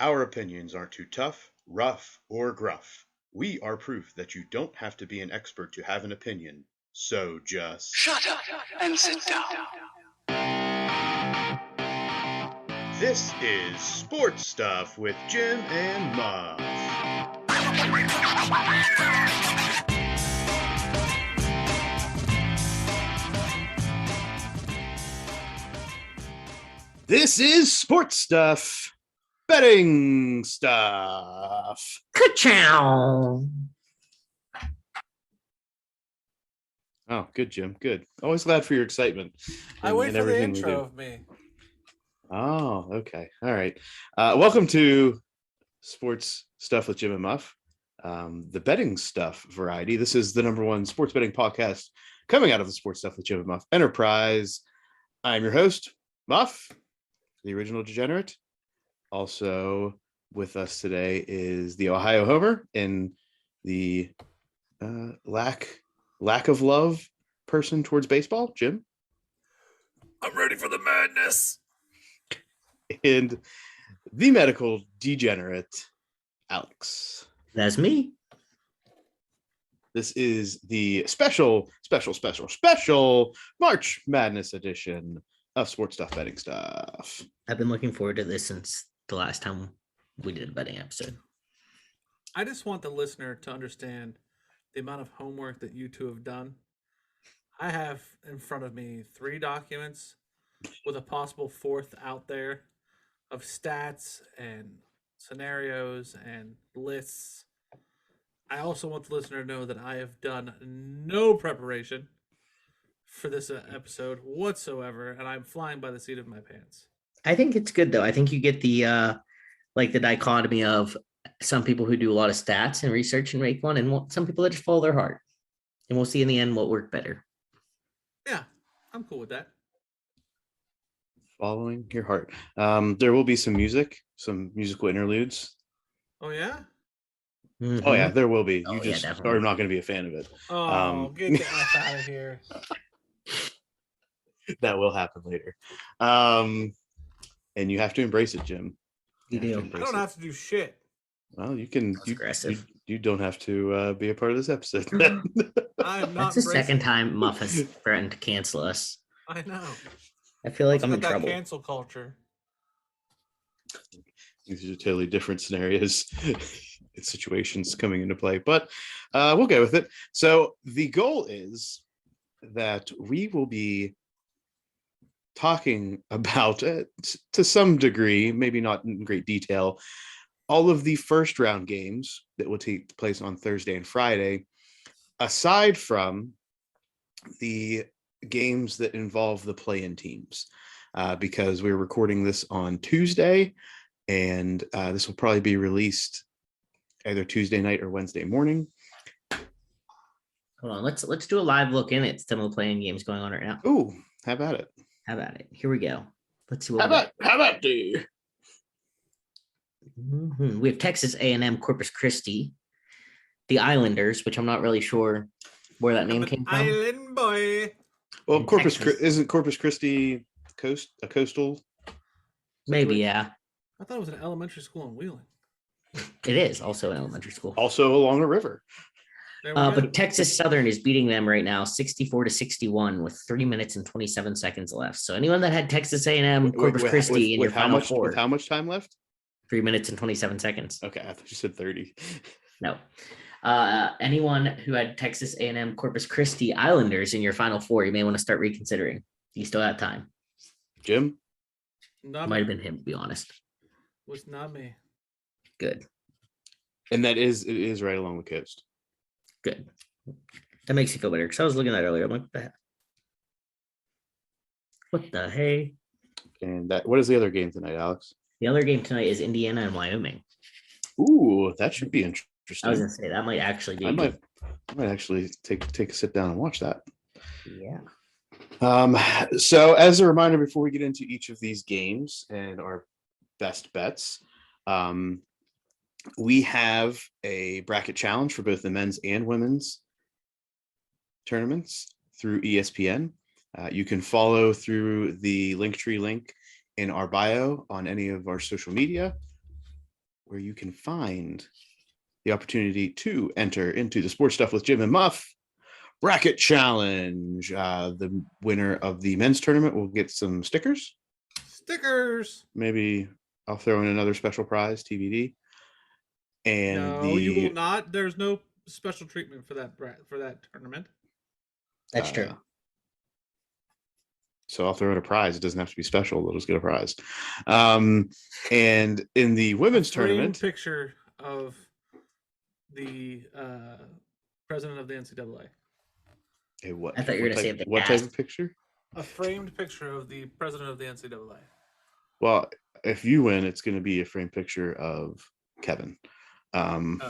Our opinions aren't too tough, rough, or gruff. We are proof that you don't have to be an expert to have an opinion. So just Shut up and sit down. This is Sports Stuff with Jim and Muff. This is Sports Stuff, betting stuff. Ka-chow. Oh, good, Jim. Good. Always glad for your excitement. I wait for the intro of me. Oh, okay. All right. Welcome to Sports Stuff with Jim and Muff, the betting stuff variety. This is the number one sports betting podcast coming out of the Sports Stuff with Jim and Muff enterprise. I'm your host, Muff, the original degenerate. Also with us today is the Ohio Homer and the lack of love person towards baseball, Jim. I'm ready for the madness. And the medical degenerate, Alex. That's me. This is the special March Madness edition of Sports Stuff Betting Stuff. I've been looking forward to this since the last time we did a betting episode. I just want the listener to understand the amount of homework that you two have done. I have in front of me 3 documents with a possible 4th out there of stats and scenarios and lists. I also want the listener to know that I have done no preparation for this episode whatsoever, and I'm flying by the seat of my pants. I think it's good though. I think you get the the dichotomy of some people who do a lot of stats and research and make one, and some people that just follow their heart. And we'll see in the end what worked better. Yeah, I'm cool with that. Following your heart. There will be some musical interludes. Oh yeah? Mm-hmm. Oh yeah, there will be. You definitely. are not going to be a fan of it. Oh, get the F out of here. That will happen later. And you have to embrace it, Jim. You do. I don't have to do shit. Well, you can. Aggressive. You don't have to be a part of this episode. I'm not. That's the second time Muff has threatened to cancel us. I know. I feel like I'm in that trouble. Cancel culture. These are totally different scenarios and situations coming into play, but we'll go with it. So the goal is that we will be talking about, to some degree, maybe not in great detail, all of the first round games that will take place on Thursday and Friday, aside from the games that involve the play-in teams, because we're recording this on Tuesday, and this will probably be released either Tuesday night or Wednesday morning. Hold on, let's do a live look in at some of the playing games going on right now. Ooh, how about it? How about it? Here we go. Let's see what How about the we have Texas A&M Corpus Christi, the Islanders, which I'm not really sure where that name came from. Island boy. Well, isn't Corpus Christi a coastal? Maybe, yeah. I thought it was an elementary school in Wheeling. It is also an elementary school. Also along a river. But Texas Southern is beating them right now, 64-61, with 3 minutes and 27 seconds left. So anyone that had Texas A&M Corpus Christi in your final four, with how much time left? 3 minutes and 27 seconds. Okay, I thought you said 30. No. Anyone who had Texas A&M Corpus Christi Islanders in your final four, you may want to start reconsidering. You still have time. Jim? Might have been him, to be honest. Was not me. Good. And it is right along the coast. Good. That makes you feel better, because I was looking at it earlier. I'm like, what the hey? And what is the other game tonight, Alex? The other game tonight is Indiana and Wyoming. Ooh, that should be interesting. I was gonna say that might actually be. I might actually take a sit down and watch that. Yeah. So as a reminder, before we get into each of these games and our best bets, we have a bracket challenge for both the men's and women's tournaments through ESPN. You can follow through the Linktree link in our bio on any of our social media. where you can find the opportunity to enter into the Sports Stuff with Jim and Muff bracket challenge. The winner of the men's tournament will get some stickers. Maybe I'll throw in another special prize, TBD. And no, you will not. There's no special treatment for that tournament. That's true. So I'll throw in a prize. It doesn't have to be special. They'll just get a prize. And in the women's tournament, picture of the president of the NCAA. Hey, what? I thought you were going to say what type of picture? A framed picture of the president of the NCAA. Well, if you win, it's going to be a framed picture of Kevin. Kevin.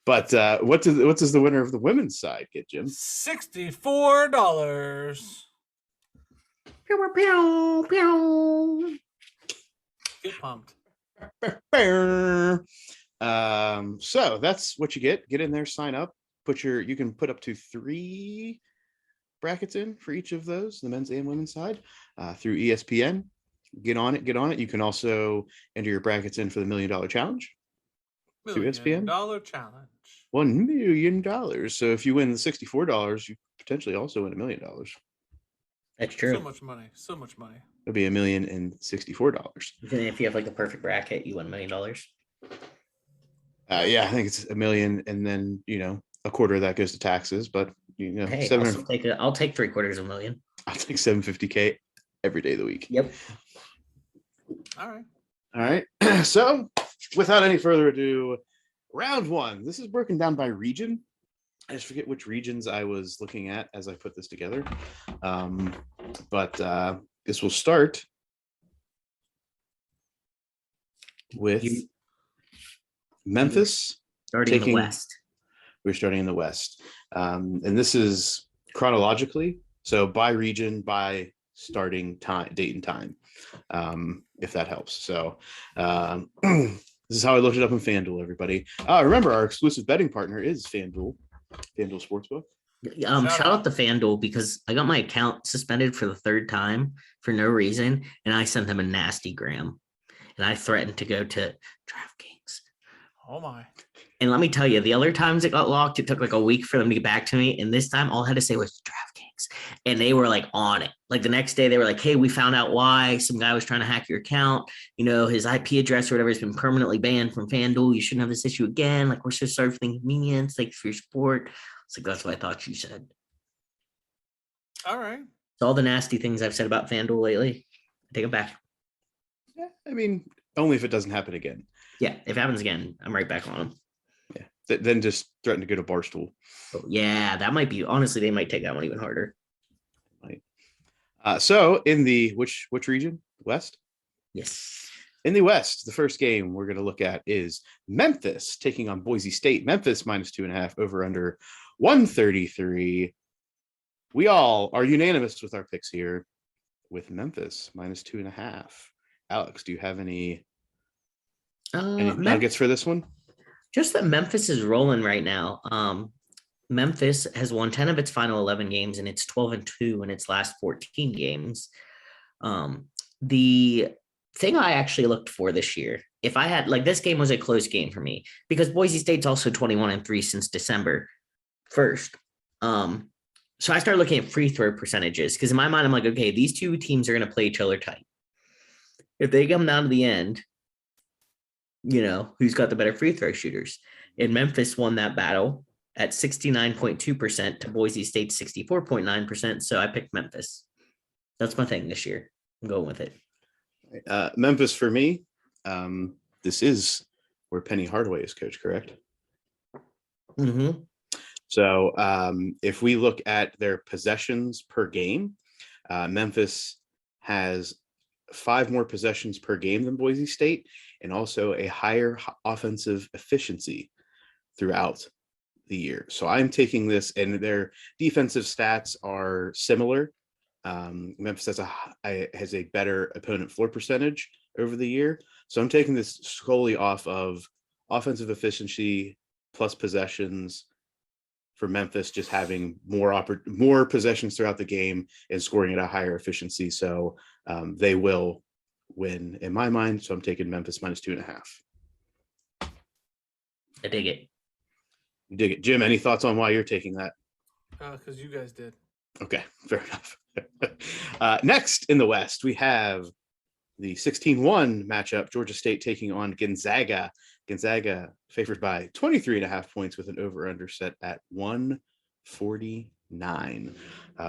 But what does the winner of the women's side get, Jim? $64. Pew, pew, pew. Get pumped. So that's what you get. Get in there, sign up. You can put up to 3 brackets in for each of those, the men's and women's side, through ESPN. Get on it. You can also enter your brackets in for the $1 Million Challenge. $1 Million Challenge. $1 million. So if you win the $64, you potentially also win $1 million. That's true. So much money. It'll be $1,064. Even if you have like a perfect bracket, you win $1 million. Yeah, I think it's $1 million, and then a quarter of that goes to taxes. But hey, I'll take $750,000. I'll take $750K every day of the week. Yep. All right. So, without any further ado, round 1. This is broken down by region. I just forget which regions I was looking at as I put this together. But this will start with Memphis. Starting in the West. We're starting in the West. And this is chronologically. So by region, by starting time, date and time, if that helps. So this is how I looked it up in FanDuel, everybody. Remember, our exclusive betting partner is FanDuel Sportsbook. Shout out to FanDuel because I got my account suspended for the 3rd time for no reason, and I sent them a nasty gram, and I threatened to go to DraftKings. Oh my! And let me tell you, the other times it got locked, it took like a week for them to get back to me, and this time all I had to say was DraftKings, and they were like on it. Like the next day, they were like, "Hey, we found out why some guy was trying to hack your account. His IP address or whatever has been permanently banned from FanDuel. You shouldn't have this issue again. Like we're so sorry for the inconvenience. Thanks for your support." It's like, that's what I thought you said. All right. So all the nasty things I've said about FanDuel lately, I take it back. Yeah, I mean, only if it doesn't happen again. Yeah, if it happens again, I'm right back on them. Yeah, then just threaten to go to Barstool. Oh, yeah, that might be, honestly, they might take that one even harder. Right. So in the, which region? West? Yes. In the West, the first game we're going to look at is Memphis taking on Boise State. Memphis -2.5, over under 133. We all are unanimous with our picks here with Memphis -2.5. Alex, do you have any nuggets for this one? Just that Memphis is rolling right now. Memphis has won 10 of its final 11 games, and it's 12-2 in its last 14 games. The thing I actually looked for this year, if I had, like, this game was a close game for me because Boise State's also 21-3 since December 1st. So I started looking at free throw percentages because in my mind, I'm like, okay, these two teams are going to play each other tight. If they come down to the end, who's got the better free throw shooters? And Memphis won that battle at 69.2% to Boise State's 64.9%. So I picked Memphis. That's my thing this year. I'm going with it. Memphis for me. This is where Penny Hardaway is coach, correct? Mm-hmm. So if we look at their possessions per game, Memphis has 5 more possessions per game than Boise State, and also a higher offensive efficiency throughout the year. So I'm taking this, and their defensive stats are similar. Memphis has a better opponent floor percentage over the year. So I'm taking this solely off of offensive efficiency plus possessions for Memphis, just having more possessions throughout the game and scoring at a higher efficiency. So they will win in my mind. So I'm taking Memphis minus 2.5. I dig it. You dig it. Jim, any thoughts on why you're taking that? Because you guys did. Okay, fair enough. Next in the West, we have the 16-1 matchup, Georgia State taking on Gonzaga. Gonzaga favored by 23.5 points with an over-under set at 149.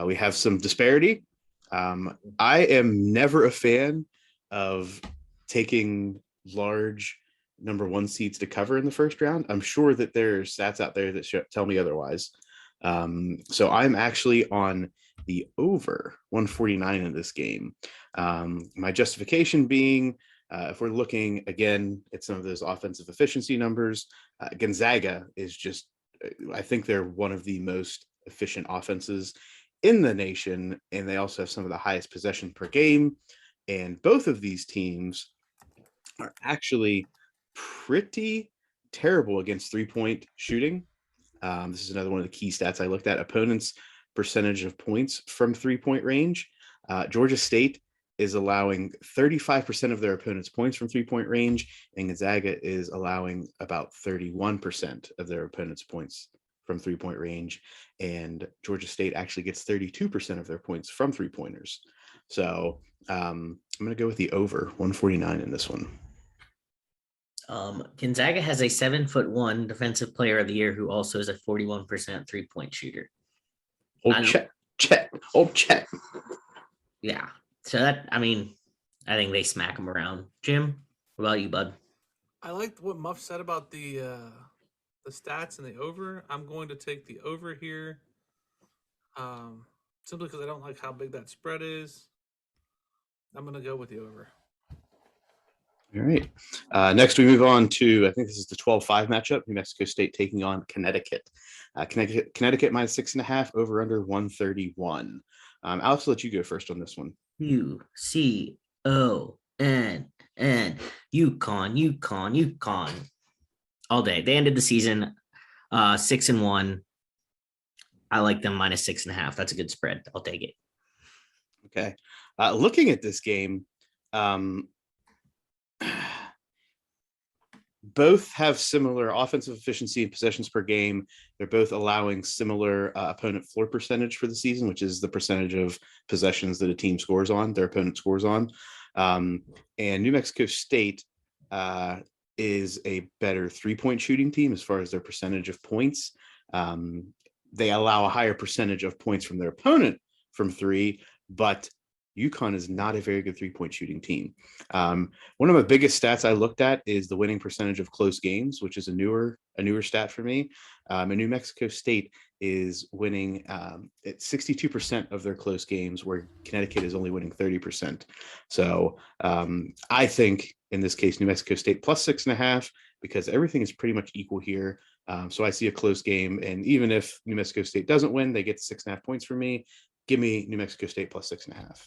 We have some disparity. I am never a fan of taking large number one seeds to cover in the first round. I'm sure that there's stats out there that tell me otherwise. So I'm actually on the over 149 in this game. My justification being, if we're looking again at some of those offensive efficiency numbers, Gonzaga is just, I think they're one of the most efficient offenses in the nation, and they also have some of the highest possession per game. And both of these teams are actually pretty terrible against three-point shooting. This is another one of the key stats I looked at. Opponents' percentage of points from three-point range. Georgia State is allowing 35% of their opponents' points from three-point range, and Gonzaga is allowing about 31% of their opponents' points from three-point range. And Georgia State actually gets 32% of their points from three-pointers. So I'm going to go with the over 149 in this one. Gonzaga has a 7'1" defensive player of the year who also is a 41% 3-point shooter. Chet. Yeah. So that, I think they smack him around. Jim, what about you, bud? I liked what Muff said about the stats and the over. I'm going to take the over here, simply because I don't like how big that spread is. I'm going to go with the over. All right. Next, we move on to, I think this is the 12-5 matchup, New Mexico State taking on Connecticut. Connecticut minus 6.5, over under 131. Alex, I'll let you go first on this one. UCONN. UConn. All day. They ended the season 6-1. I like them minus 6.5. That's a good spread. I'll take it. Okay. Looking at this game, both have similar offensive efficiency and possessions per game. They're both allowing similar opponent floor percentage for the season, which is the percentage of possessions that a team scores on, their opponent scores on. And New Mexico State is a better three-point shooting team as far as their percentage of points. They allow a higher percentage of points from their opponent from three, but UConn is not a very good three-point shooting team. One of my biggest stats I looked at is the winning percentage of close games, which is a newer stat for me. And New Mexico State is winning at 62% of their close games, where Connecticut is only winning 30%. So I think in this case, New Mexico State plus 6.5, because everything is pretty much equal here. So I see a close game, and even if New Mexico State doesn't win, they get 6.5 points from me. Give me New Mexico State plus 6.5.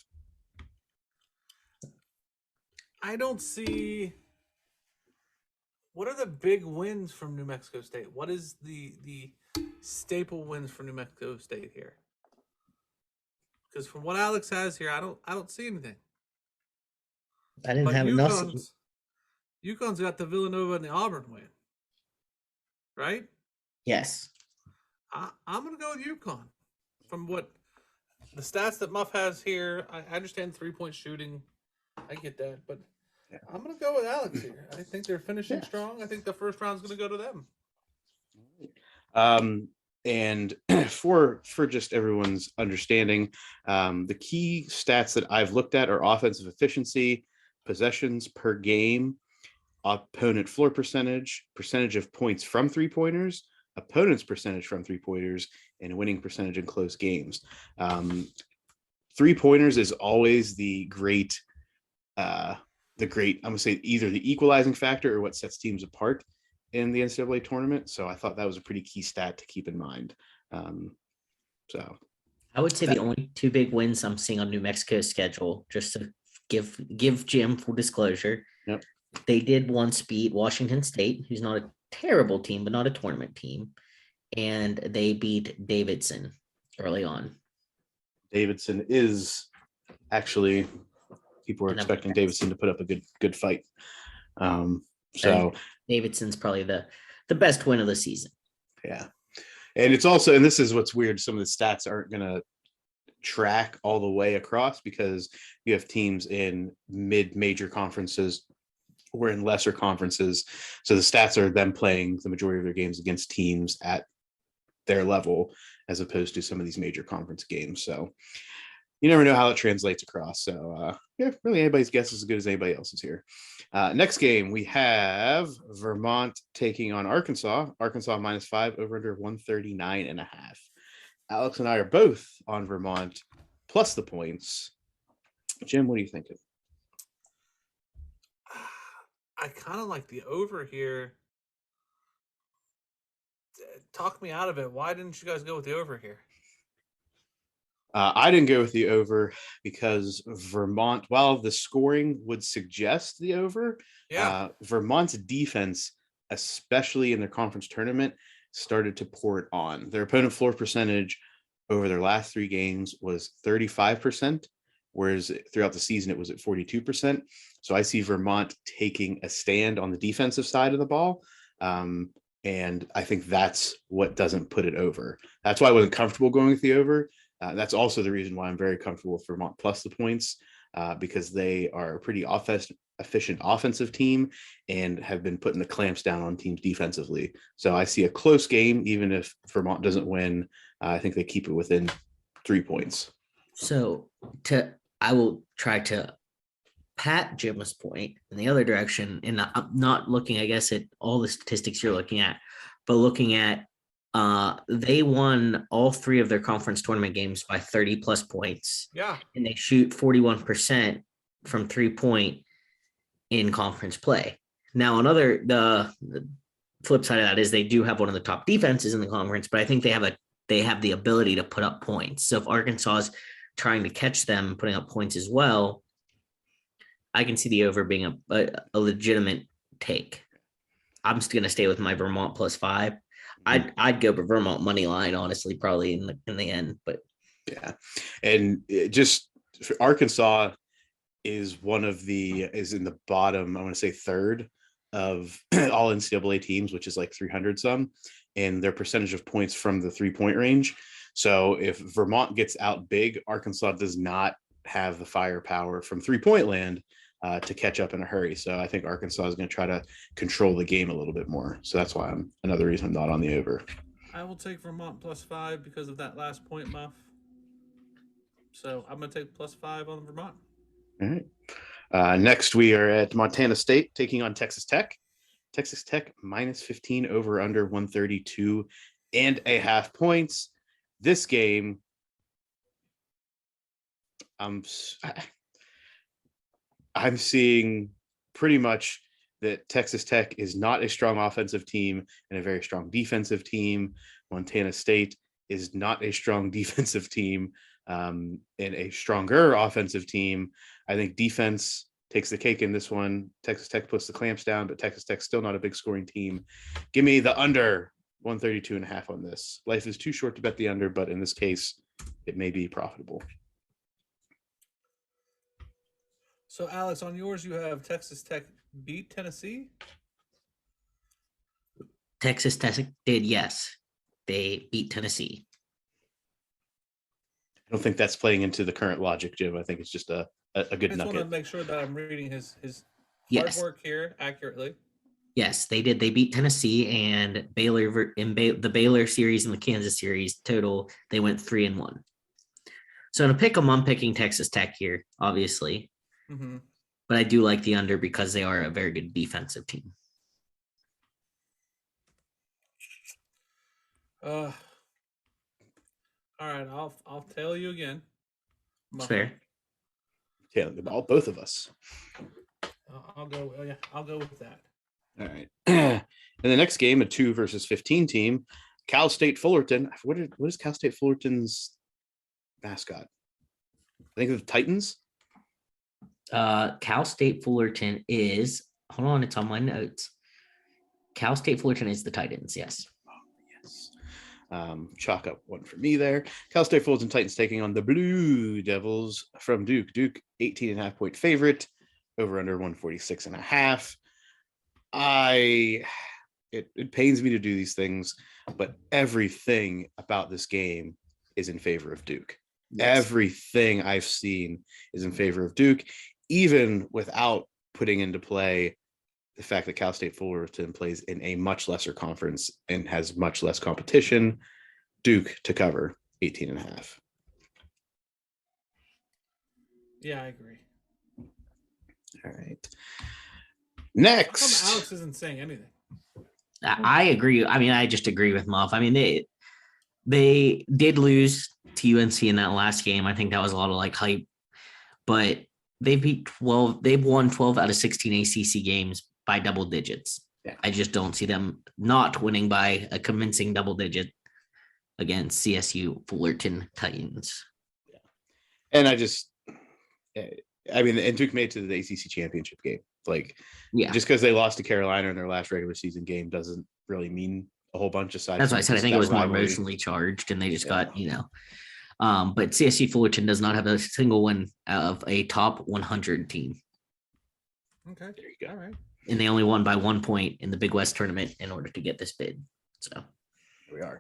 I don't see. What are the big wins from New Mexico State? What is the staple wins for New Mexico State here? Because from what Alex has here, I don't see anything. I didn't have nothing. UConn's got the Villanova and the Auburn win, right? Yes. I'm going to go with UConn. From what the stats that Muff has here, I understand 3-point shooting. I get that, but yeah, I'm going to go with Alex here. I think they're finishing strong. I think the first round's going to go to them. And for just everyone's understanding, the key stats that I've looked at are offensive efficiency, possessions per game, opponent floor percentage, percentage of points from three-pointers, opponent's percentage from three-pointers, and winning percentage in close games. Three-pointers is always the great, I'm going to say either the equalizing factor or what sets teams apart in the NCAA tournament. So I thought that was a pretty key stat to keep in mind. So I would say the only two big wins I'm seeing on New Mexico's schedule, just to give Jim full disclosure. Yep. They did once beat Washington State, who's not a terrible team, but not a tournament team. And they beat Davidson early on. Davidson is actually people were And then expecting Davidson. Davidson to put up a good fight. So Davidson's probably the best win of the season. yeah, and it's also, and this is what's weird, some of the stats aren't going to track all the way across because you have teams in mid-major conferences or in lesser conferences, so the stats are them playing the majority of their games against teams at their level as opposed to some of these major conference games. So you never know how it translates across. So yeah, really anybody's guess is as good as anybody else's here. Next game, we have Vermont taking on Arkansas. Arkansas -5 over under 139.5. Alex and I are both on Vermont plus the points. Jim, what are you thinking? I kind of like the over here. Talk me out of it. Why didn't you guys go with the over here? I didn't go with the over because Vermont, while the scoring would suggest the over, Vermont's defense, especially in their conference tournament, started to pour it on. Their opponent floor percentage over their last 3 games was 35%, whereas throughout the season it was at 42%. So I see Vermont taking a stand on the defensive side of the ball. And I think that's what doesn't put it over. That's why I wasn't comfortable going with the over. That's also the reason why I'm very comfortable with Vermont plus the points, because they are a pretty efficient offensive team and have been putting the clamps down on teams defensively. So I see a close game, even if Vermont doesn't win. I think they keep it within 3 points. So I will try to pat Jim's point in the other direction, and I'm not looking, I guess, at all the statistics you're looking at, but looking at they won all 3 of their conference tournament games by 30 plus points. Yeah. And they shoot 41% from 3-point in conference play. Now, the flip side of that is they do have one of the top defenses in the conference, but I think they have the ability to put up points. So if Arkansas is trying to catch them, putting up points as well, I can see the over being a legitimate take. I'm just going to stay with my Vermont +5. I'd go for Vermont money line, honestly, probably in the end. But yeah, and just Arkansas is in the bottom, I want to say third of all NCAA teams, which is like 300 some, and their percentage of points from the 3-point range. So if Vermont gets out big, Arkansas does not have the firepower from 3-point land to catch up in a hurry. So I think Arkansas is going to try to control the game a little bit more. So that's why another reason I'm not on the over. I will take Vermont +5 because of that last point, Muff. So I'm going to take +5 on Vermont. All right. Next, we are at Montana State taking on Texas Tech. Texas Tech -15 over under 132.5 points. This game, I'm seeing pretty much that Texas Tech is not a strong offensive team and a very strong defensive team. Montana State is not a strong defensive team and a stronger offensive team. I think defense takes the cake in this one. Texas Tech puts the clamps down, but Texas Tech's still not a big scoring team. Give me the under 132.5 on this. Life is too short to bet the under, but in this case, it may be profitable. So, Alex, on yours, you have Texas Tech beat Tennessee? Texas Tech did, yes. They beat Tennessee. I don't think that's playing into the current logic, Jim. I think it's just a good nugget. I just want to make sure that I'm reading his Yes. hard work here accurately. Yes, they did. They beat Tennessee and Baylor in the Baylor series and the Kansas series total. They went 3-1. So to pick them, I'm picking Texas Tech here, obviously. Mm-hmm. But I do like the under because they are a very good defensive team. All right, I'll tell you again. It's fair. Yeah, both of us. I'll go. Oh yeah, I'll go with that. All right. In the next game, a 2 versus 15 team, Cal State Fullerton. What is Cal State Fullerton's mascot? I think the Titans. Cal State Fullerton is, hold on, it's on my notes. Cal State Fullerton is the Titans, yes. Oh, yes. Chalk up one for me there. Cal State Fullerton Titans taking on the Blue Devils from Duke. Duke 18.5 point favorite, over under 146.5. It pains me to do these things, but everything about this game is in favor of Duke. Yes. Everything I've seen is in favor of Duke, even without putting into play the fact that Cal State Fullerton plays in a much lesser conference and has much less competition. Duke to cover 18.5. Yeah, I agree. All right. Next. How come Alex isn't saying anything? I agree. I mean, I just agree with Muff. I mean, they did lose to UNC in that last game. I think that was a lot of like hype, but they beat 12. They've won 12 out of 16 ACC games by double digits. Yeah. I just don't see them not winning by a convincing double digit against CSU Fullerton Titans. Yeah. And and Duke made it to the ACC championship game. Like, just because they lost to Carolina in their last regular season game doesn't really mean a whole bunch aside. That's why I said I think it was more emotionally charged, and they just got, but CSU Fullerton does not have a single win of a top 100 team. Okay, there you go. All right. And they only won by 1 point in the Big West tournament in order to get this bid. So here we are.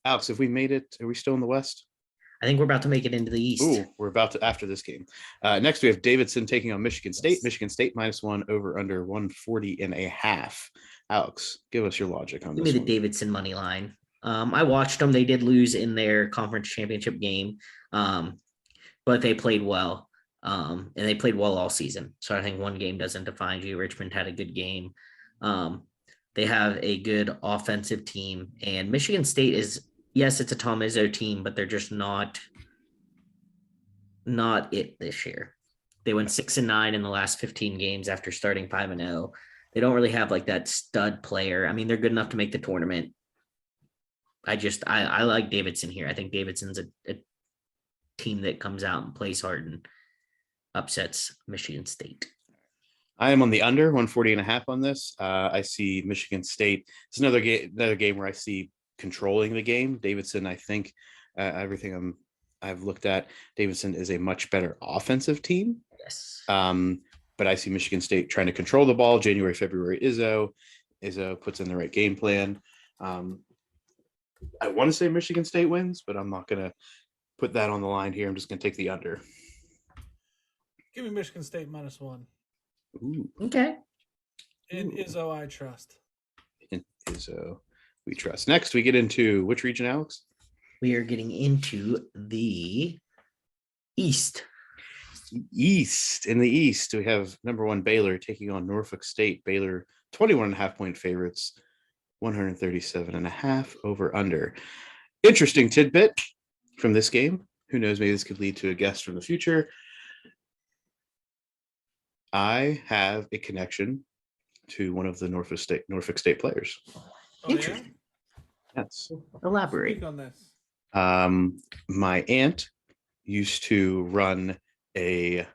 Alex, if we made it, are we still in the West? I think we're about to make it into the East. Ooh, we're about to after this game. Next, we have Davidson taking on Michigan State. Yes. Michigan State -1 over under 140.5. Alex, give us your logic on this. Give me the Davidson money line. I watched them. They did lose in their conference championship game, but they played well. And they played well all season. So I think one game doesn't define you. Richmond had a good game. They have a good offensive team, and Michigan State is, yes, it's a Tom Izzo team, but they're just not it this year. They went 6-9 in the last 15 games after starting 5-0. They don't really have like that stud player. I mean, they're good enough to make the tournament. I like Davidson here. I think Davidson's a team that comes out and plays hard and upsets Michigan State. I am on the under 140.5 on this. I see Michigan State. It's another game where I see controlling the game. Davidson, I think everything I've looked at, Davidson is a much better offensive team. Yes. But I see Michigan State trying to control the ball. January, February, Izzo puts in the right game plan. I want to say Michigan State wins, but I'm not going to put that on the line here. I'm just going to take the under. Give me Michigan State -1. Ooh. Okay. In Izzo, I trust. In Izzo, we trust. Next, we get into which region, Alex? We are getting into the East. In the East, we have number 1 Baylor taking on Norfolk State. Baylor 21.5 point favorites, 137.5 over under. Interesting tidbit from this game. Who knows? Maybe this could lead to a guest from the future. I have a connection to one of the Norfolk State players. Oh, interesting. Yeah? Yes. Elaborate. Speak on this. My aunt used to run a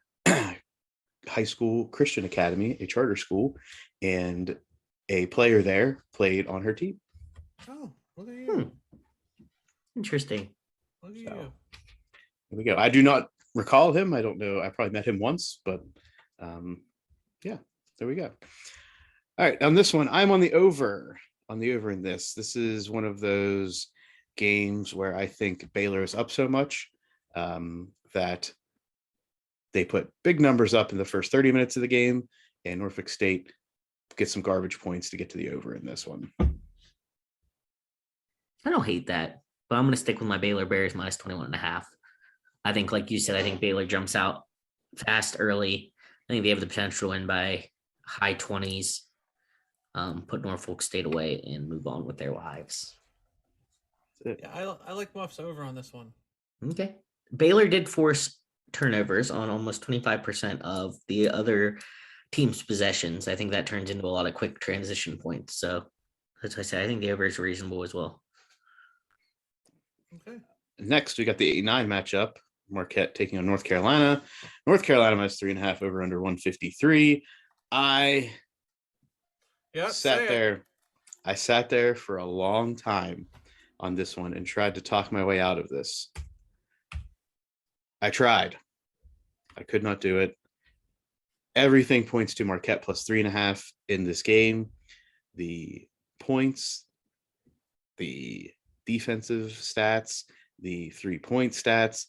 high school Christian academy, a charter school, and a player there played on her team. Oh, look at you. Interesting. Look at you. Here we go. I do not recall him. I don't know. I probably met him once, but yeah, there we go. All right, on this one, I'm on the over in this. This is one of those games where I think Baylor is up so much that they put big numbers up in the first 30 minutes of the game, and Norfolk State gets some garbage points to get to the over in this one. I don't hate that, but I'm going to stick with my Baylor Bears -21.5. I think, like you said, I think Baylor jumps out fast early. I think they have the potential to win by high 20s, put Norfolk State away, and move on with their lives. Yeah, I like Muff's over on this one. Okay. Baylor did force turnovers on almost 25% of the other team's possessions. I think that turns into a lot of quick transition points. So, as I said, I think the over is reasonable as well. Okay. Next, we got the 8-9 matchup. Marquette taking on North Carolina. North Carolina -3.5 over under 153. I sat there for a long time on this one and tried to talk my way out of this. I tried. I could not do it. Everything points to Marquette plus 3.5 in this game. The points, the defensive stats, the 3-point stats,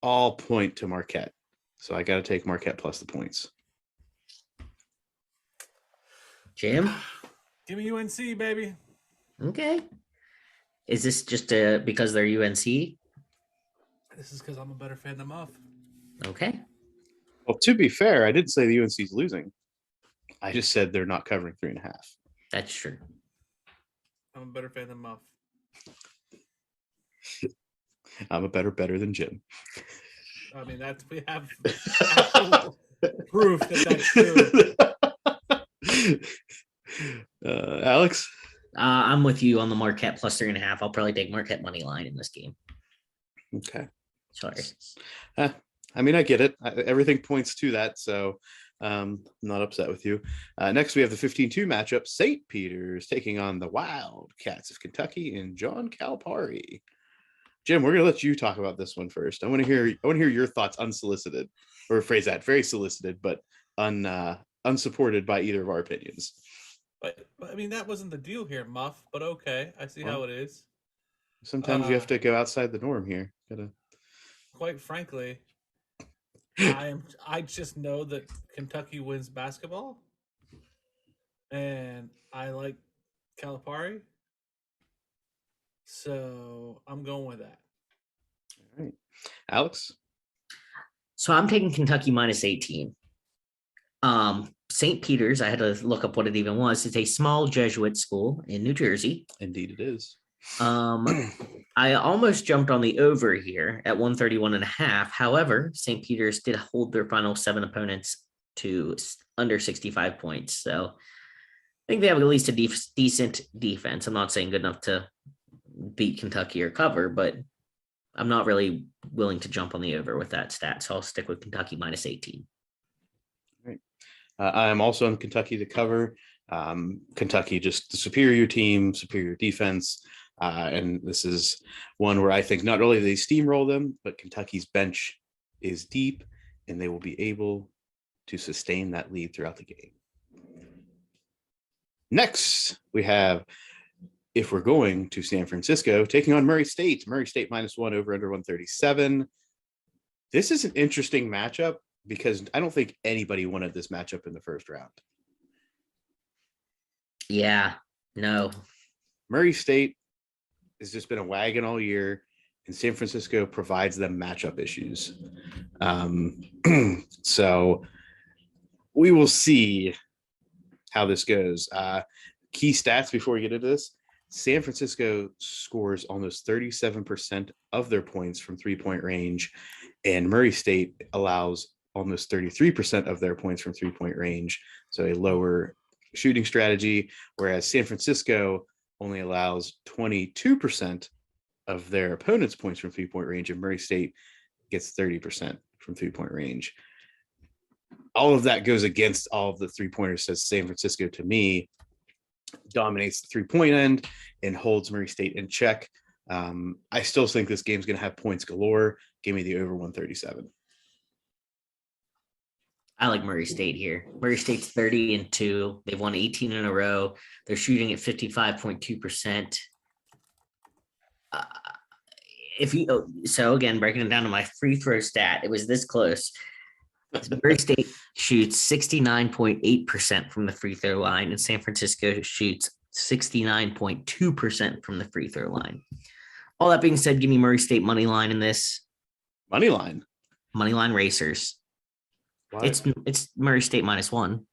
all point to Marquette. So I got to take Marquette plus the points. Jim? Give me UNC, baby. Okay. Is this just because they're UNC? This is because I'm a better fan than Muff. Okay. Well, to be fair, I didn't say the UNC's losing. I just said they're not covering 3.5. That's true. I'm a better fan than Muff. I'm a better than Jim. I mean, we have actual proof that that's true. Alex? I'm with you on the Marquette plus 3.5. I'll probably take Marquette money line in this game. Okay. Sorry. I mean, I get it. Everything points to that, so I'm not upset with you. Next, we have the 15-2 matchup. St. Peter's taking on the Wildcats of Kentucky and John Calipari. Jim, we're going to let you talk about this one first. I want to hear your thoughts unsolicited, or phrase that very solicited, but unsupported by either of our opinions. But I mean, that wasn't the deal here, Muff. But okay, I see how it is. Sometimes you have to go outside the norm here. Quite frankly, I just know that Kentucky wins basketball, and I like Calipari, so I'm going with that. All right, Alex. So I'm taking Kentucky minus 18. St. Peter's, I had to look up what it even was. It's a small Jesuit school in New Jersey. Indeed it is. I almost jumped on the over here at 131.5. However, St. Peter's did hold their final 7 opponents to under 65 points. So I think they have at least a decent defense. I'm not saying good enough to beat Kentucky or cover, but I'm not really willing to jump on the over with that stat. So I'll stick with Kentucky minus 18. I am also on Kentucky to cover. Kentucky, just the superior team, superior defense. And this is one where I think not only do they steamroll them, but Kentucky's bench is deep and they will be able to sustain that lead throughout the game. Next, we have, if we're going to San Francisco, taking on Murray State. Murray State -1 over under 137. This is an interesting matchup because I don't think anybody wanted this matchup in the first round. Yeah, no. Murray State has just been a wagon all year, and San Francisco provides them matchup issues. So we will see how this goes. Key stats before we get into this. San Francisco scores almost 37% of their points from 3-point range, and Murray State allows almost 33% of their points from 3-point range. So a lower shooting strategy, whereas San Francisco only allows 22% of their opponent's points from 3-point range, and Murray State gets 30% from 3-point range. All of that goes against all of the 3-pointers, says San Francisco, to me, dominates the 3-point end and holds Murray State in check. I still think this game's going to have points galore. Give me the over 137. I like Murray State here. Murray State's 30-2. They've won 18 in a row. They're shooting at 55.2%. So again, breaking it down to my free throw stat, it was this close. Murray State shoots 69.8% from the free throw line, and San Francisco shoots 69.2% from the free throw line. All that being said, give me Murray State money line in this. Money line Racers. Why? It's Murray State -1.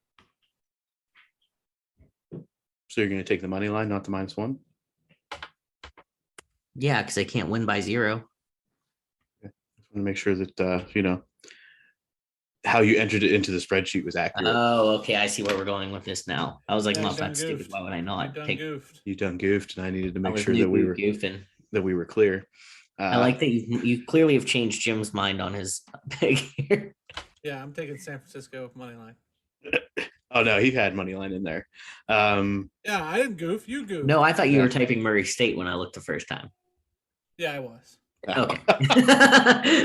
So you're going to take the money line, not the -1? Yeah, because they can't win by 0. I just want to make sure that how you entered it into the spreadsheet was accurate. Oh, okay. I see where we're going with this now. I was like, Yeah, Muff, that's stupid. Why would I not take? You done goofed, and I needed to make sure that we were clear. I like that you clearly have changed Jim's mind on his pick here. Yeah, I'm taking San Francisco with money line. Oh no, he had money line in there. Yeah, I didn't goof. You goofed. No, I thought you Yeah. were typing Murray State when I looked the first time. Yeah, I was. Okay.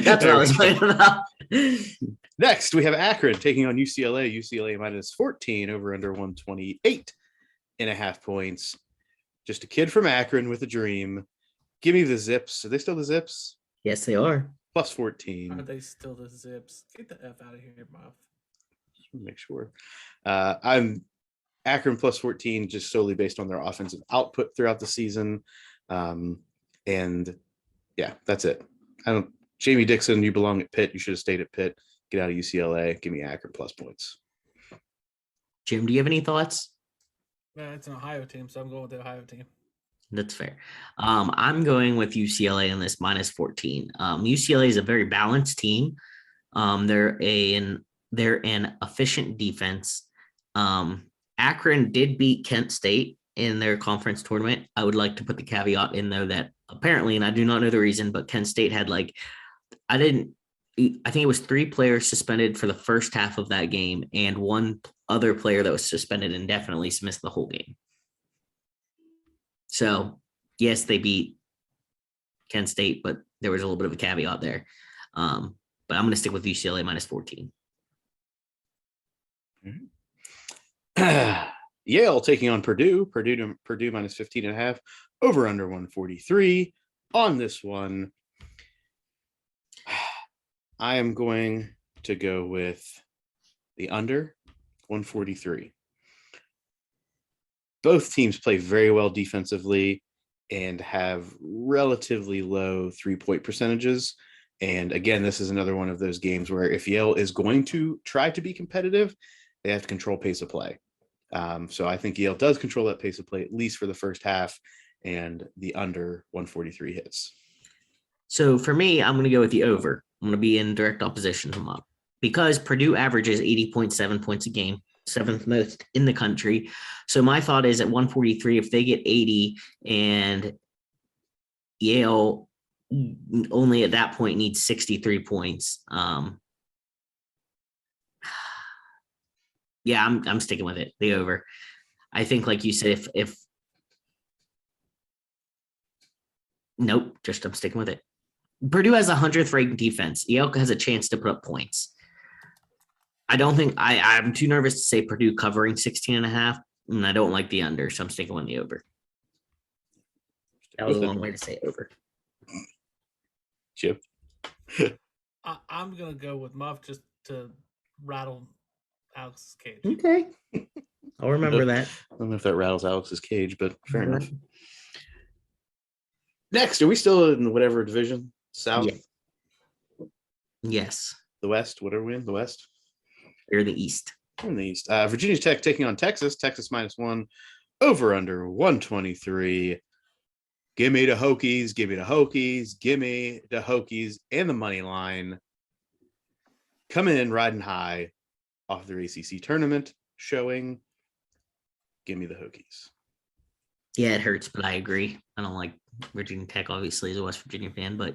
That's what I was talking about. Next, we have Akron taking on UCLA. UCLA minus 14 over under 128.5 points. Just a kid from Akron with a dream. Give me the Zips. Are they still the Zips? Yes, they are. Plus Are 14. they still the Zips? Get the F out of here, Muff. Make sure. I'm Akron plus 14 just solely based on their offensive output throughout the season. And yeah, that's it. Jamie Dixon, you belong at Pitt. You should have stayed at Pitt. Get out of UCLA. Give me Akron plus points. Jim, do you have any thoughts? Yeah, it's an Ohio team, so I'm going with the Ohio team. That's fair. I'm going with UCLA in this minus 14. UCLA is a very balanced team. They're an efficient defense. Akron did beat Kent State in their conference tournament. I would like to put the caveat in though that apparently, and I do not know the reason, but Kent State had I think it was 3 players suspended for the first half of that game, and one other player that was suspended indefinitely missed the whole game. So, yes, they beat Kent State, but there was a little bit of a caveat there. But I'm going to stick with UCLA minus 14. Yale taking on Purdue. Purdue minus 15.5 over under 143. On this one, I am going to go with the under 143. Both teams play very well defensively and have relatively low 3-point percentages. And again, this is another one of those games where if Yale is going to try to be competitive, they have to control pace of play. So I think Yale does control that pace of play, at least for the first half, and the under 143 hits. So for me, I'm going to go with the over. I'm going to be in direct opposition to Muff because Purdue averages 80.7 points a game, 7th most in the country. So my thought is at 143, if they get 80 and Yale only at that point needs 63 points. Yeah, I'm sticking with it. The over. I think, like you said, if nope, just I'm sticking with it. Purdue has a 100th ranked defense. Yale has a chance to put up points. I don't think I'm too nervous to say Purdue covering 16.5, and I don't like the under, so I'm sticking with the over. That was a long way to say over. Chip. I'm gonna go with Muff just to rattle Alex's cage. Okay, I'll remember that. I don't know if that rattles Alex's cage, but fair enough. Next, are we still in whatever division? South? Yeah. Yes. The West? What are we in? The West? Or the East. We're in the East. Virginia Tech taking on Texas. Texas minus 1 over under 123. Give me the Hokies. Give me the Hokies. Give me the Hokies and the money line. Coming in riding high off their ACC tournament showing. Give me the Hokies. Yeah, it hurts, but I agree. I don't like Virginia Tech, obviously, as a West Virginia fan, but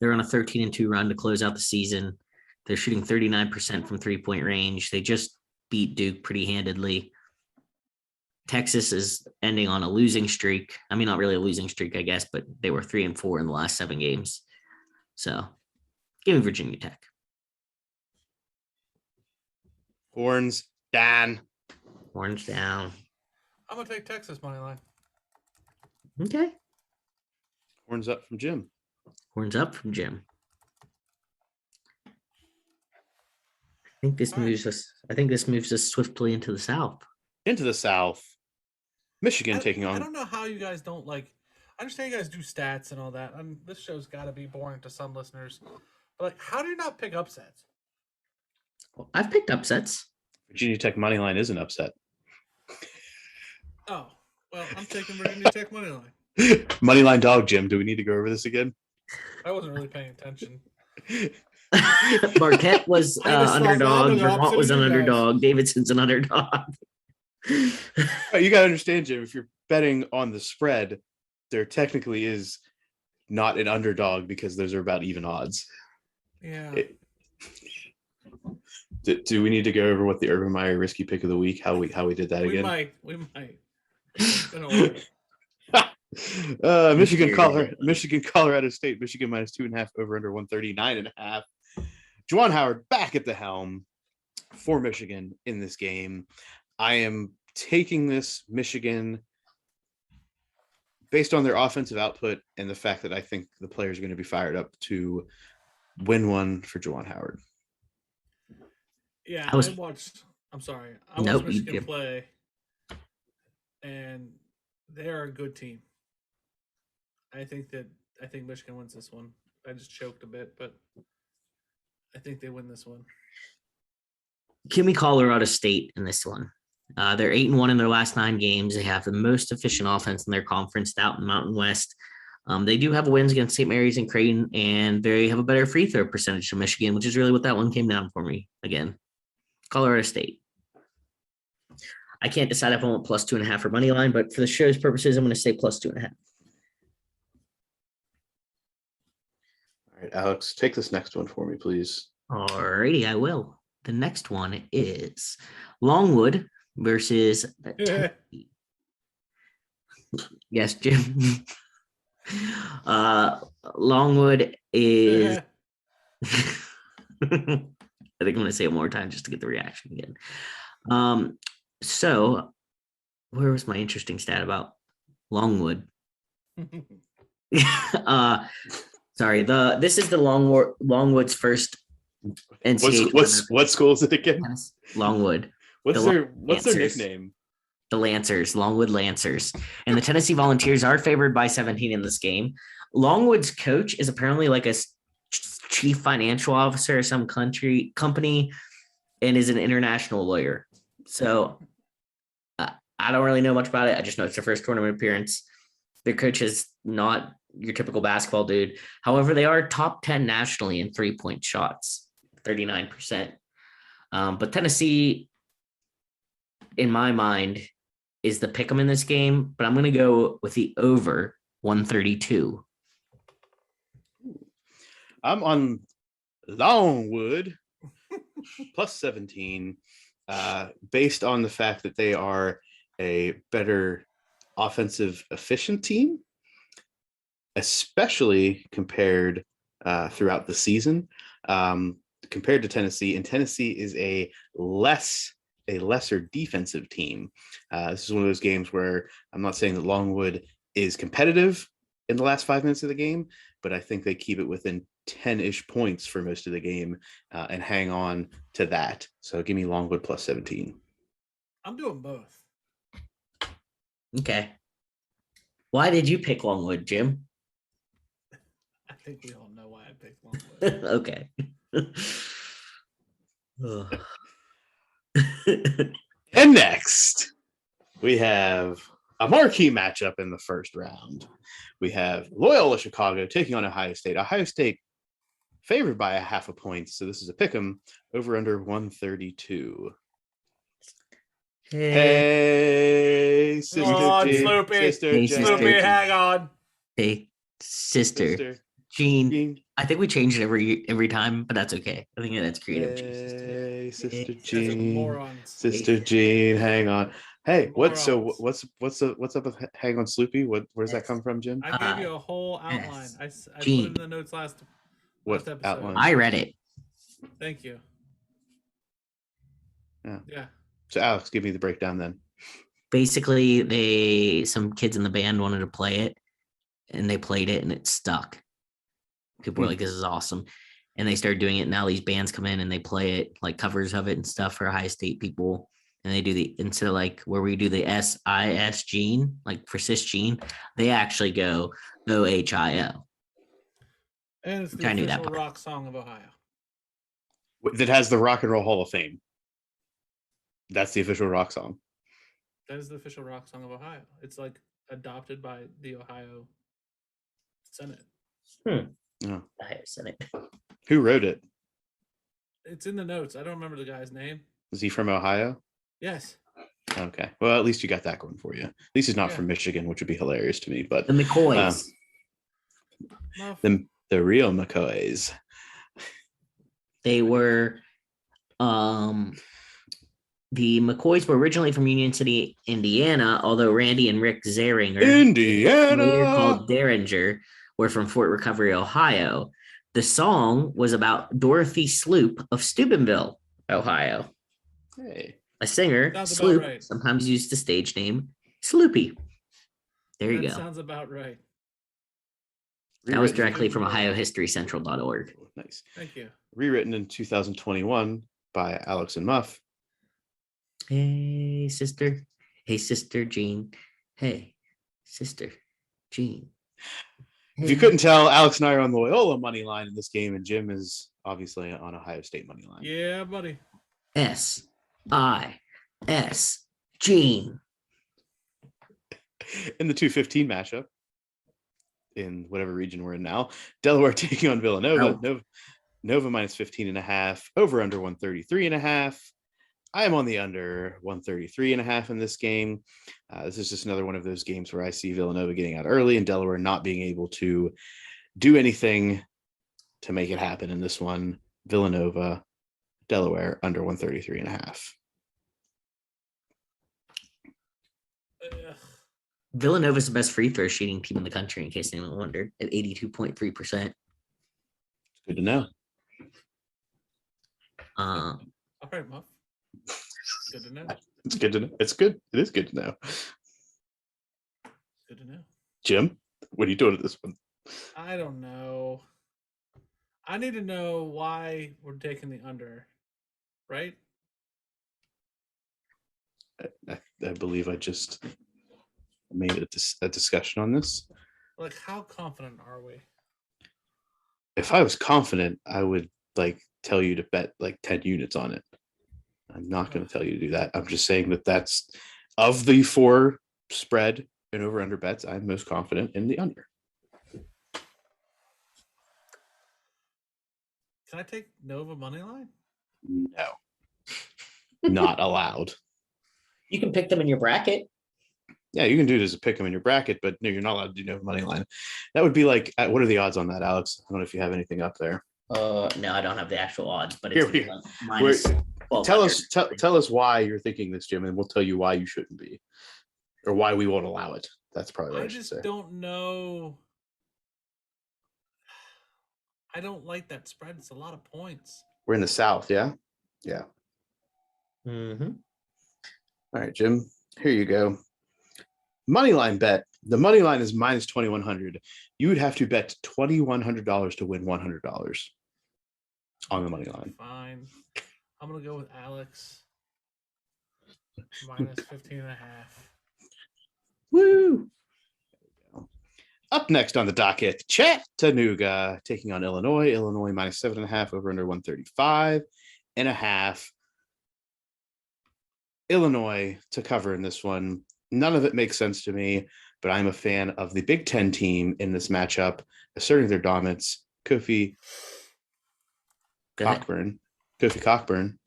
they're on a 13-2 run to close out the season. They're shooting 39% from 3-point range. They just beat Duke pretty handedly. Texas is ending on a losing streak. I mean, not really a losing streak, I guess, but they were 3-4 in the last 7 games. So give me Virginia Tech. Horns down. Horns down. I'm gonna take Texas money line. Okay. Horns up from Jim. Horns up from Jim. I think this moves us swiftly into the South. Into the South. Michigan taking on. I don't know how you guys don't like. I understand you guys do stats and all that, and this show's got to be boring to some listeners. But like, how do you not pick upsets? I've picked upsets. Virginia Tech money line is an upset. Oh, well, I'm taking Virginia Tech money line. Money line dog, Jim. Do we need to go over this again? I wasn't really paying attention. Marquette was underdog. Vermont was an you guys. underdog. Davidson's an underdog. You got to understand, Jim, if you're betting on the spread, there technically is not an underdog because those are about even odds. Yeah. Do we need to go over what the Urban Meyer risky pick of the week? How we did that We again? might. It's been a while. Michigan, Colorado State. Michigan minus 2.5 over under 139.5. Juwan Howard back at the helm for Michigan in this game. I am taking this Michigan based on their offensive output and the fact that I think the players are going to be fired up to win one for Juwan Howard. Yeah, I watched Nope, Michigan play, and they are a good team. I think Michigan wins this one. I just choked a bit, but I think they win this one. Give me Colorado State in this one. They're 8-1 in their last 9 games. They have the most efficient offense in their conference, out in Mountain West. They do have wins against St. Mary's and Creighton, and they have a better free throw percentage than Michigan, which is really what that one came down for me. Again, Colorado State. I can't decide if I want plus 2.5 or money line, but for the show's purposes, I'm going to say plus 2.5. All right, Alex, take this next one for me, please. All righty, I will. The next one is Longwood versus Tennessee. Yes, Jim. Longwood is I think I'm going to say it more time just to get the reaction again. So where was my interesting stat about Longwood? Sorry, this is the Longwood's first NCAA. What school is it again? Longwood. What's their nickname? The Lancers, Longwood Lancers. And the Tennessee Volunteers are favored by 17 in this game. Longwood's coach is apparently like a chief financial officer of some company and is an international lawyer. So I don't really know much about it. I just know it's their first tournament appearance. Their coach is not your typical basketball dude. However, they are top 10 nationally in 3-point shots, 39%. But Tennessee, in my mind, is the pick 'em in this game, but I'm going to go with the over 132. I'm on Longwood plus 17, based on the fact that they are a better offensive efficient team, especially compared throughout the season, compared to Tennessee. And Tennessee is a lesser defensive team. This is one of those games where I'm not saying that Longwood is competitive in the last 5 minutes of the game, but I think they keep it within 10-ish points for most of the game and hang on to that. So give me Longwood plus 17. I'm doing both. Okay. Why did you pick Longwood, Jim? I think we all know why I picked Longwood. Okay. And next, we have a marquee matchup in the first round. We have Loyola Chicago taking on Ohio State. Ohio State favored by 0.5 point, so this is a pick'em over under 132. Hey, sister Jean. Sloopy, hang on. Hey, sister Jean. I think we change it every time, but that's okay. I think that's creative. Hey, sister Jean. Sister Jean, hang on. Hey, what's up with hang on, Sloopy? Where's that come from, Jim? I gave you a whole outline. I put it in the notes last episode. Outline? I read it. Thank you. Yeah. So Alex, give me the breakdown then. Basically, some kids in the band wanted to play it, and they played it, and it stuck. People were like, "This is awesome," and they started doing it. Now these bands come in and they play it, like covers of it and stuff for Ohio State people. And they do instead of like where we do the SIS gene, like for cis gene, they actually go OHIO. And it's the official rock song of Ohio. That has the Rock and Roll Hall of Fame. That's the official rock song. That is the official rock song of Ohio. It's like adopted by the Ohio Senate. Oh. Ohio Senate. Who wrote it? It's in the notes. I don't remember the guy's name. Is he from Ohio? Yes. Okay. Well, at least you got that going for you. At least he's not from Michigan, which would be hilarious to me. But the McCoys. The real McCoys. They were The McCoys were originally from Union City, Indiana, although Randy and Rick Zeringer, Indiana, later called Derringer, were from Fort Recovery, Ohio. The song was about Dorothy Sloop of Steubenville, Ohio. Hey, A singer, Sounds about Sloop, right. sometimes used the stage name Sloopy. There you That go. sounds about right. That was rewritten. directly from OhioHistoryCentral.org. Nice. Thank you. Rewritten in 2021 by Alex and Muff. Hey, sister. Hey, sister Jean. Hey, sister Jean. If you couldn't tell, Alex and I are on the Loyola money line in this game, and Jim is obviously on Ohio State money line. Yeah, buddy. S-I-S, Jean. In the 215 matchup, in whatever region we're in now, Delaware taking on Villanova. Oh. Nova minus 15.5, over under 133.5. I am on the under 133.5 in this game. This is just another one of those games where I see Villanova getting out early and Delaware not being able to do anything to make it happen in this one. Villanova, Delaware, under 133.5. Villanova's the best free throw shooting team in the country, in case anyone wondered, at 82.3%. Good to know. All right, Muff. Good to know. It's good to know. It's good. It is good to know. Good to know. Jim, what are you doing at this one? I don't know. I need to know why we're taking the under, right? I believe I just made a discussion on this. Like, how confident are we? If I was confident, I would tell you to bet 10 units on it. I'm not going to tell you to do that. I'm just saying that that's of the 4 spread and over under bets, I'm most confident in the under. Can I take Nova money line? No, not allowed. You can pick them in your bracket. Yeah, you can do it as a pick 'em in your bracket, but no, you're not allowed to do no money line. That would be what are the odds on that, Alex? I don't know if you have anything up there. No, I don't have the actual odds, but it's Here minus 1200. Tell us why you're thinking this, Jim, and we'll tell you why you shouldn't be, or why we won't allow it. That's probably what I should say. I just don't know. I don't like that spread. It's a lot of points. We're in the South, yeah? Yeah. Mm-hmm. All right, Jim, here you go. Money line bet. The money line is minus 2,100. You would have to bet $2,100 to win $100 on the money line. Fine. I'm going to go with Alex. Minus 15.5. Woo! Up next on the docket, Chattanooga taking on Illinois. Illinois minus 7.5, over under 135.5. Illinois to cover in this one. None of it makes sense to me, but I'm a fan of the Big Ten team in this matchup, asserting their dominance. Kofi Cockburn. Doing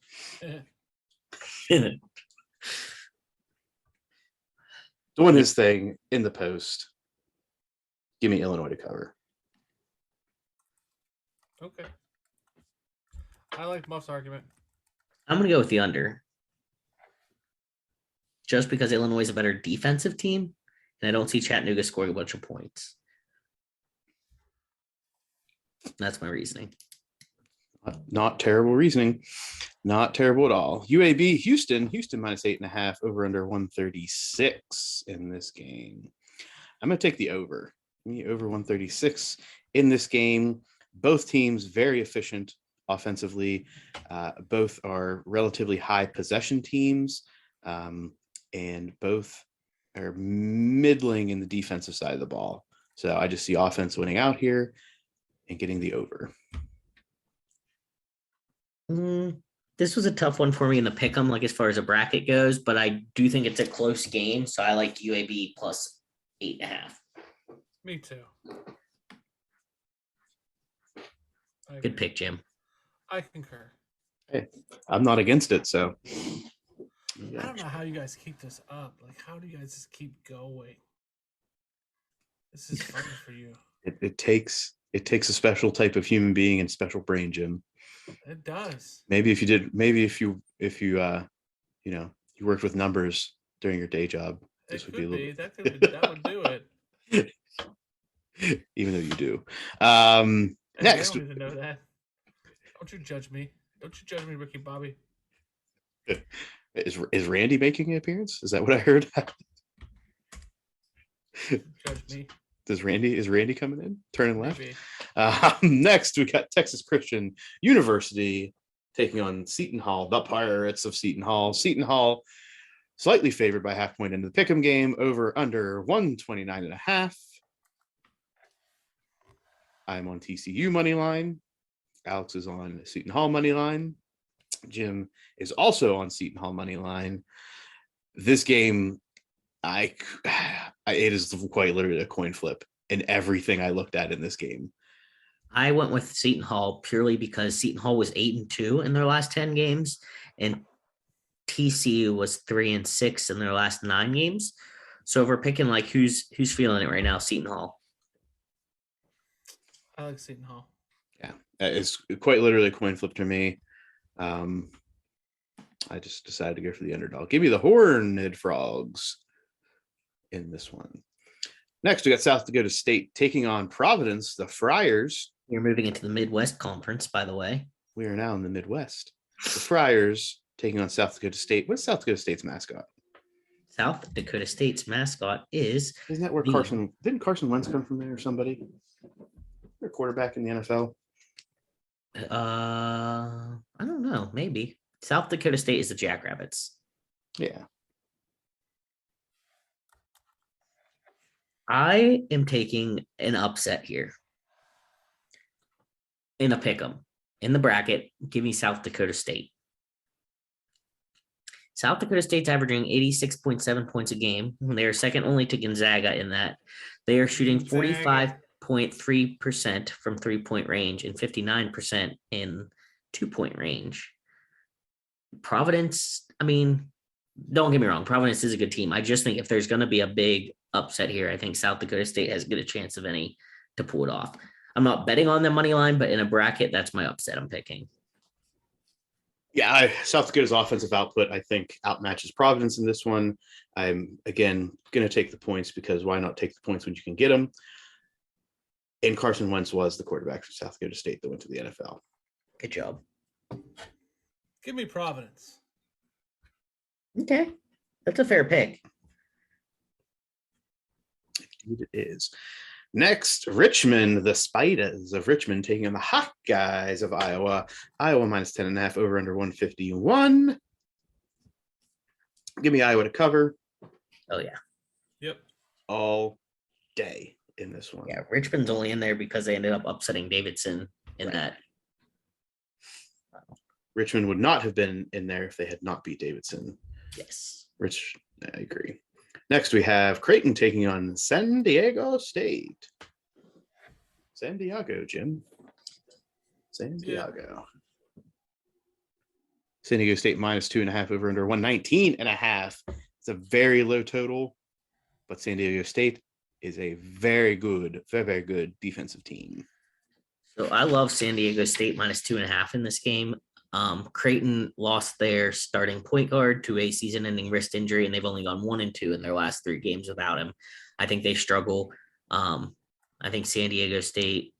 his thing in the post. Give me Illinois to cover. Okay. I like Muff's argument. I'm going to go with the under. Just because Illinois is a better defensive team, and I don't see Chattanooga scoring a bunch of points. That's my reasoning. Not terrible reasoning. Not terrible at all. UAB, Houston minus 8.5, over under 136 in this game. I'm going to take the over. Over 136 in this game. Both teams very efficient offensively. Both are relatively high possession teams, and both are middling in the defensive side of the ball. So I just see offense winning out here and getting the over. This was a tough one for me in the pick'em, as far as a bracket goes, but I do think it's a close game, so I like UAB plus 8.5. Me too. Good pick, Jim. I concur. Hey, I'm not against it, so. I don't know how you guys keep this up. How do you guys just keep going? This is fun for you. It takes a special type of human being and special brain, Jim. It does. Maybe if you worked with numbers during your day job, this would be a little That would do it. even though you do. And Next, they don't even know that. Don't you judge me. Don't you judge me, Ricky Bobby. is Randy making an appearance? Is that what I heard? Judge me. Is Randy coming in? Turning left? Maybe. Next, we got Texas Christian University taking on Seton Hall, the Pirates of Seton Hall. Seton Hall slightly favored by half point into the pick'em game, over under 129.5. I'm on TCU money line. Alex is on Seton Hall money line. Jim is also on Seton Hall money line. This game, it is quite literally a coin flip in everything I looked at in this game. I went with Seton Hall purely because Seton Hall was 8-2 in their last 10 games, and TCU was 3-6 in their last 9 games. So if we're picking like who's feeling it right now, Seton Hall. I like Seton Hall. Yeah, it's quite literally a coin flip to me. I just decided to go for the underdog. Give me the Horned Frogs in this one. Next, we got South Dakota State taking on Providence, the Friars. You're moving into the Midwest Conference, by the way. We are now in the Midwest. The Friars taking on South Dakota State. What's South Dakota State's mascot? South Dakota State's mascot is... Isn't that where didn't Carson Wentz come from there or somebody? Their quarterback in the NFL? I don't know. Maybe. South Dakota State is the Jackrabbits. Yeah. I am taking an upset here. In a pick'em. In the bracket, give me South Dakota State. South Dakota State's averaging 86.7 points a game. They are second only to Gonzaga in that. They are shooting 45.3% from 3-point range and 59% in 2-point range. Providence, I mean, don't get me wrong, Providence is a good team. I just think if there's going to be a big upset here, I think South Dakota State has as good a chance of any to pull it off. I'm not betting on the money line, but in a bracket, that's my upset I'm picking. Yeah, South Dakota's offensive output, I think, outmatches Providence in this one. I'm, again, going to take the points because why not take the points when you can get them? And Carson Wentz was the quarterback for South Dakota State that went to the NFL. Good job. Give me Providence. Okay. That's a fair pick. Indeed it is. Next, Richmond, the Spiders of Richmond taking on the Hawkeyes of Iowa. Iowa minus 10.5, over under 151. Give me Iowa to cover. Oh, yeah. Yep. All day in this one. Yeah, Richmond's only in there because they ended up upsetting Davidson in that. Richmond would not have been in there if they had not beat Davidson. Yes. I agree. Next, we have Creighton taking on San Diego State. San Diego, Jim. San Diego. Yeah. San Diego State minus 2.5, over under 119.5. It's a very low total, but San Diego State is a very, very good defensive team. So I love San Diego State minus 2.5 in this game. Creighton lost their starting point guard to a season-ending wrist injury, and they've only gone 1-2 in their last 3 games without him. I think they struggle. I think San Diego State,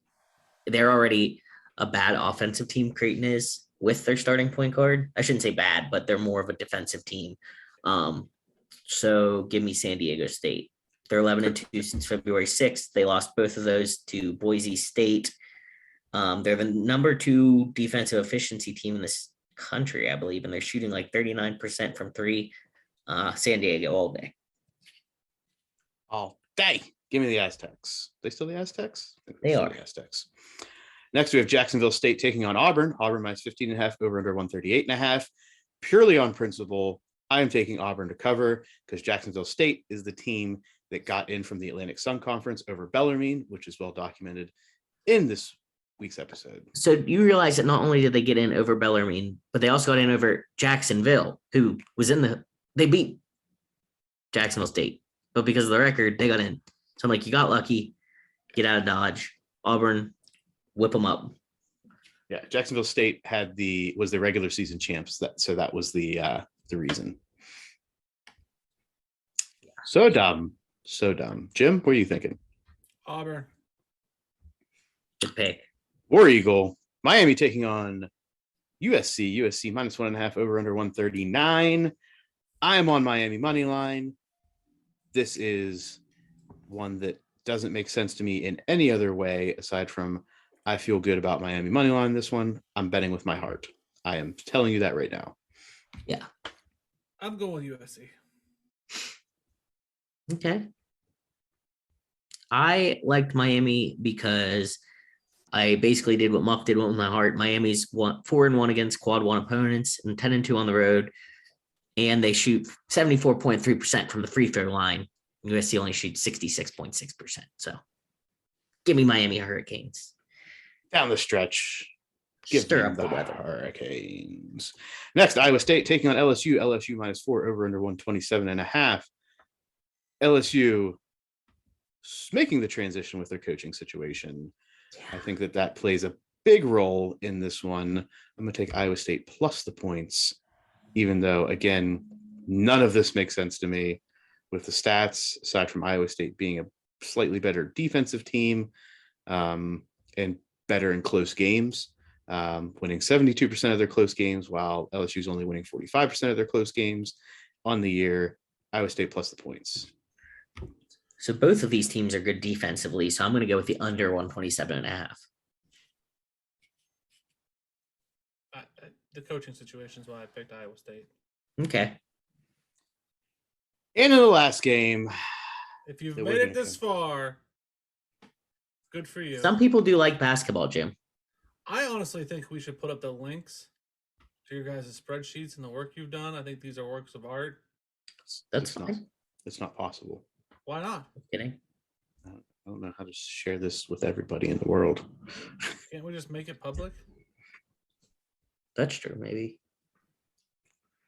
they're already a bad offensive team, Creighton is, with their starting point guard. I shouldn't say bad, but they're more of a defensive team. So give me San Diego State. They're 11-2 since February 6th. They lost both of those to Boise State. They're the number 2 defensive efficiency team in this country, I believe, and they're shooting like 39% from 3. San Diego all day. All day. Give me the Aztecs. They still the Aztecs? They are. The Aztecs. Next, we have Jacksonville State taking on Auburn. Auburn minus 15.5, over under 138.5. Purely on principle, I am taking Auburn to cover because Jacksonville State is the team that got in from the Atlantic Sun Conference over Bellarmine, which is well documented in this week's episode. So you realize that not only did they get in over Bellarmine, but they also got in over Jacksonville, who was they beat Jacksonville State, but because of the record, they got in. So I'm like, you got lucky, get out of Dodge. Auburn, whip them up. Yeah, Jacksonville State was the regular season champs. That was the reason. So dumb. Jim, what are you thinking? Auburn. Good pick. War Eagle. Miami taking on USC. USC minus 1.5 over under 139. I am on Miami money line. This is one that doesn't make sense to me in any other way aside from I feel good about Miami money line. This one, I'm betting with my heart. I am telling you that right now. Yeah. I'm going with USC. Okay. I liked Miami because I basically did what Muff did with my heart. Miami's 4-1 against quad one opponents and 10-2 on the road. And they shoot 74.3% from the free throw line. USC only shoots 66.6%. So give me Miami Hurricanes. Down the stretch. Stir up the weather. Hurricanes. Next, Iowa State taking on LSU. LSU minus 4 over under 127.5. LSU making the transition with their coaching situation. I think that plays a big role in this one. I'm going to take Iowa State plus the points, even though, again, none of this makes sense to me with the stats, aside from Iowa State being a slightly better defensive team and better in close games, winning 72% of their close games, while LSU's only winning 45% of their close games on the year. Iowa State plus the points. So both of these teams are good defensively. So I'm going to go with the under 127.5. The coaching situation is why I picked Iowa State. Okay. And in the last game, if you've made it this far, good for you. Some people do like basketball, Jim. I honestly think we should put up the links to your guys' spreadsheets and the work you've done. I think these are works of art. That's fine. It's not possible. Why not? I'm kidding. I don't know how to share this with everybody in the world. Can't we just make it public? That's true, maybe.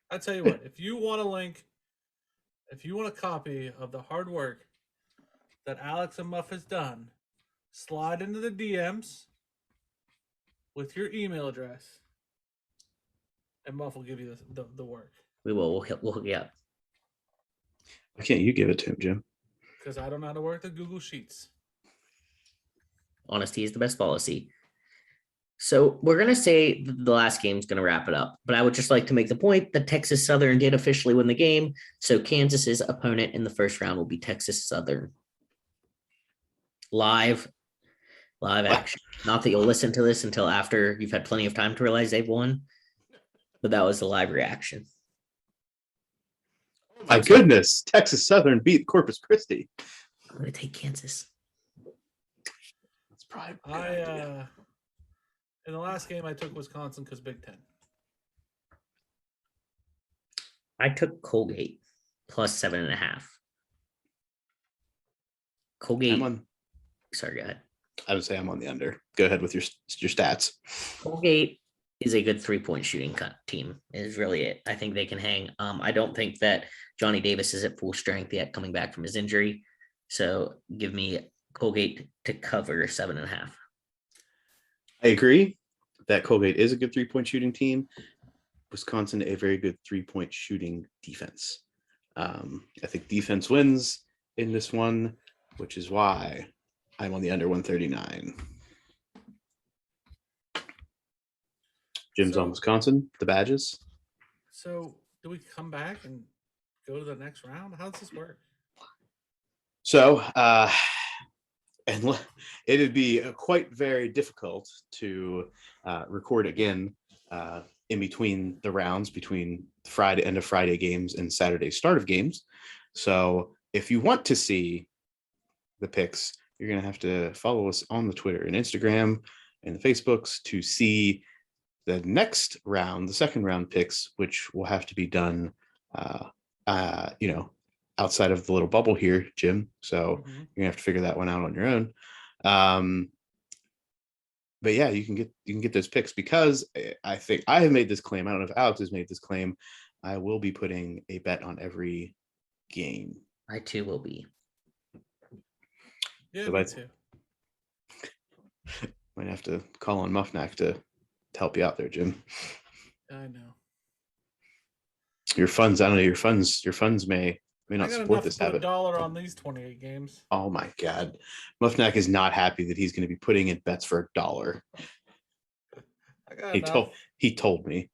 I tell you what, if you want a link, if you want a copy of the hard work that Alex and Muff has done, slide into the DMs with your email address, and Muff will give you the work. We will. We'll hook you up. Why can't you give it to him, Jim? Because I don't know how to work the Google Sheets. Honesty is the best policy. So we're going to say the last game is going to wrap it up, but I would just like to make the point that Texas Southern did officially win the game. So Kansas's opponent in the first round will be Texas Southern. Live action. Not that you'll listen to this until after you've had plenty of time to realize they've won, but that was the live reaction. Oh my goodness. Texas Southern beat Corpus Christi. I'm going to take Kansas. That's probably a good idea. In the last game, I took Wisconsin because Big Ten. I took Colgate plus 7.5. Colgate. Sorry, go ahead. I would say I'm on the under. Go ahead with your stats. Colgate is a good 3-point shooting team is really it. I think they can hang. I don't think that Johnny Davis is at full strength yet coming back from his injury. So give me Colgate to cover 7.5. I agree that Colgate is a good 3-point shooting team. Wisconsin, a very good 3-point shooting defense. I think defense wins in this one, which is why I'm on the under 139. Jim's on Wisconsin, the Badges. So do we come back and go to the next round? How does this work? So, and it'd be quite very difficult to record again in between the rounds, between end of Friday games and Saturday start of games. So if you want to see the picks, you're going to have to follow us on the Twitter and Instagram and the Facebooks to see the next round, the second round picks, which will have to be done, outside of the little bubble here, Jim. So you're gonna have to figure that one out on your own. But yeah, you can get those picks because I think I have made this claim. I don't know if Alex has made this claim. I will be putting a bet on every game. I too will be. Yeah, me too. Might have to call on Muffnack to to help you out there, Jim. I know. Your funds, I don't know. Your funds may I not got support enough this to put habit. $1 on these 28 games. Oh my God, Muffnack is not happy that he's going to be putting in bets for $1. I got enough. He told me.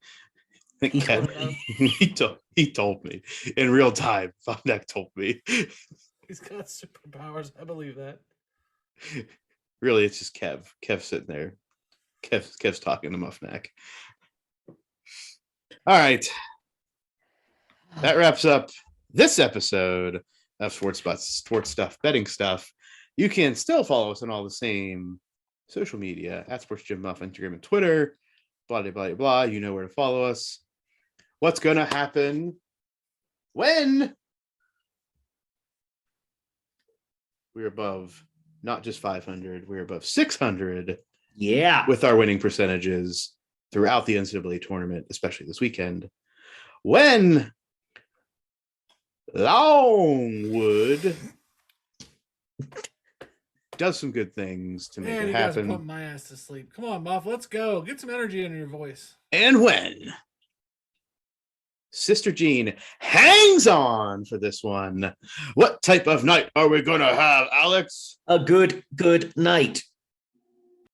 He Ken, told me. he told me in real time. Muffnack told me. He's got superpowers. I believe that. Really, it's just Kev. Kev's sitting there. Kev's talking to Muffnack. All right. That wraps up this episode of Sports Stuff, Betting Stuff. You can still follow us on all the same social media at Sports Gym Muff, Instagram and Twitter. Blah, blah, blah, blah. You know where to follow us. What's going to happen when we're above not just 500, we're above 600. Yeah. With our winning percentages throughout the NCAA tournament, especially this weekend, when Longwood does some good things to make Man, it you guys are happen. putting my ass to sleep. Come on, Muff. Let's go. Get some energy in your voice. And when Sister Jean hangs on for this one, what type of night are we going to have, Alex? A good night.